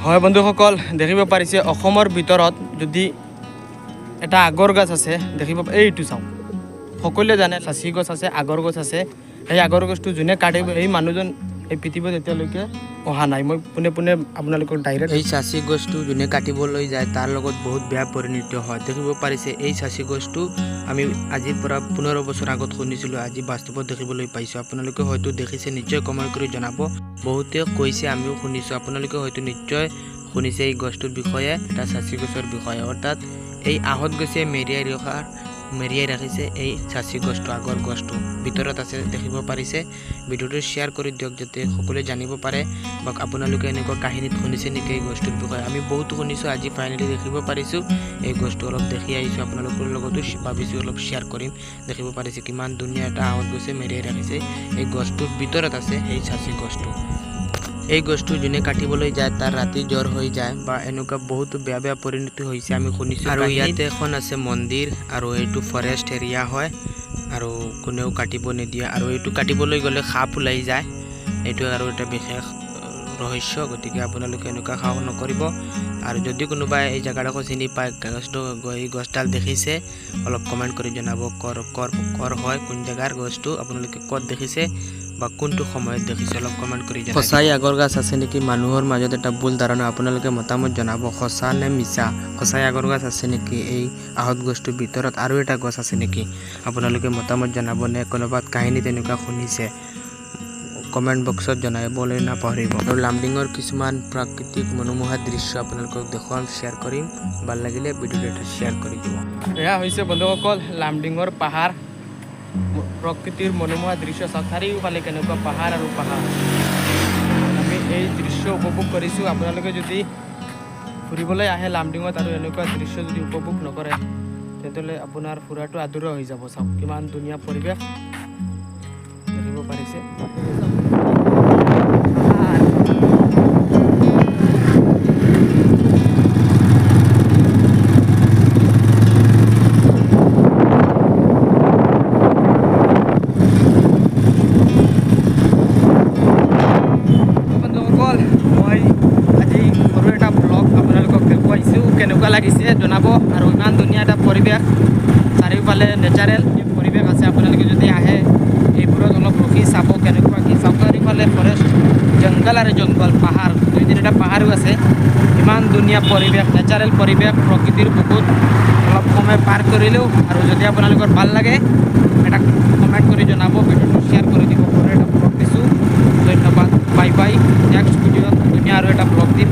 হয় বন্ধুসকল দেখিব পাৰিছে অসমৰ ভিতৰত যদি এটা আগৰ গছ আছে দেখিব এইটো চাওক সকলোৱে জানে চাচি গছ আছে আগৰ গছ আছে এই আগৰ গছটো যোনে কাটিব এই মানুহজন এই পৃথিৱীত এতিয়ালৈকে অহা নাই মই পুনে পুনে আপোনালোকক ডাইৰেক্ট এই চাচি গছটো যোনে কাটিবলৈ যায় তাৰ লগত বহুত বেয়া পৰিণতি হয় দেখিব পাৰিছে এই চাচি গছটো আমি আজিৰ পৰা 15 বছৰ আগত শুনিছিলোঁ আজি বাস্তৱত দেখিবলৈ পাইছোঁ আপোনালোকে হয়তো দেখিছে নিশ্চয় কমেণ্ট কৰি জনাব বহুতে কৈছে আমিও শুনিছোঁ আপোনালোকে হয়তো নিশ্চয় শুনিছে এই গছটোৰ বিষয়ে এটা চাচি গছৰ বিষয়ে অৰ্থাৎ এই আহত গছে মেৰিয়াই ৰাখিছে এই চাচি গছটো আগৰ গছটো ভিতৰত আছে দেখিব পাৰিছে ভিডিঅ'টো শ্বেয়াৰ কৰি দিয়ক যাতে সকলোৱে জানিব পাৰে বা আপোনালোকে এনেকুৱা কাহিনীত শুনিছে নেকি এই গছটোৰ বিষয়ে আমি বহুতো শুনিছোঁ আজি ফাইনেলি দেখিব পাৰিছোঁ এই গছটো অলপ দেখি আহিছোঁ আপোনালোকৰ লগতো ভাবিছোঁ অলপ শ্বেয়াৰ কৰিম দেখিব পাৰিছে কিমান ধুনীয়া এটা আহত গছে মেৰিয়াই ৰাখিছে এই গছটোৰ ভিতৰত আছে এই চাচি গছটো এই গছটো যোনে কাটিবলৈ যায় তাৰ ৰাতি জ্বৰ হৈ যায় বা এনেকুৱা বহুত বেয়া পৰিণতি হৈছে আমি শুনিছোঁ আৰু ইয়াতে এখন আছে মন্দিৰ আৰু এইটো ফৰেষ্ট এৰিয়া হয় আৰু কোনেও কাটিব নিদিয়ে আৰু এইটো কাটিবলৈ গ'লে সাপ ওলাই যায় এইটো আৰু এটা বিশেষ ৰহস্য গতিকে আপোনালোকে এনেকুৱা সাহস নকৰিব আৰু যদি কোনোবাই এই জেগাডোখৰ চিনি পায় এই গছডাল দেখিছে অলপ কমেণ্ট কৰি জনাব কৰ হয় কোন জেগাৰ গছটো আপোনালোকে ক'ত দেখিছে বা কোনটো সময়ত দেখিছে অলপ কমেণ্ট কৰি জনাব সঁচাই আগৰ গছ আছে নেকি মানুহৰ মাজত এটা ভুল ধাৰণা আপোনালোকে মতামত জনাব সঁচা নে মিছা সঁচাই আগৰ গছ আছে নেকি এই আহত গছটোৰ ভিতৰত আৰু এটা গছ আছে নেকি আপোনালোকে মতামত জনাব নে কোনোবাত কাহিনী তেনেকুৱা শুনিছে কমেণ্ট বক্সত জনাবলৈ নাপাহৰিব আৰু লামডিঙৰ কিছুমান প্ৰাকৃতিক মনোমোহা দৃশ্য আপোনালোকক দেখুৱাম শ্বেয়াৰ কৰিম ভাল লাগিলে ভিডিঅ'টো শ্বেয়াৰ কৰি দিব এয়া হৈছে বন্ধুসকল লামডিঙৰ পাহাৰ প্ৰকৃতিৰ মনোমোহা দৃশ্য চাওক চাৰিওফালে কেনেকুৱা পাহাৰ আৰু পাহাৰ আমি এই দৃশ্য উপভোগ কৰিছোঁ আপোনালোকে যদি ফুৰিবলৈ আহে লামডিঙত আৰু এনেকুৱা দৃশ্য যদি উপভোগ নকৰে তেতিয়াহ'লে আপোনাৰ ফুৰাটো আধৰুৱা হৈ যাব চাওক কিমান ধুনীয়া পৰিৱেশ দেখিব পাৰিছে কেনেকুৱা লাগিছে জনাব আৰু ইমান ধুনীয়া এটা পৰিৱেশ চাৰিওফালে নেচাৰেল পৰিৱেশ আছে আপোনালোকে যদি আহে এইবোৰত অলপ ৰখি চাব কেনেকুৱা কি চাওক চাৰিওফালে ফৰেষ্ট জংঘল আৰু জংঘল পাহাৰ দুই তিনিটা পাহাৰো আছে ইমান ধুনীয়া পৰিৱেশ নেচাৰেল পৰিৱেশ প্ৰকৃতিৰ বুকুত অলপ সময় পাৰ কৰিলেও আৰু যদি আপোনালোকৰ ভাল লাগে এটা কমেণ্ট কৰি জনাব ভিডিঅ'টো শ্বেয়াৰ কৰি দিব এটা ব্লগ দিছোঁ ধন্যবাদ বাই বাই নেক্সট ভিডিঅ'ত ধুনীয়া আৰু এটা ব্লগ দিম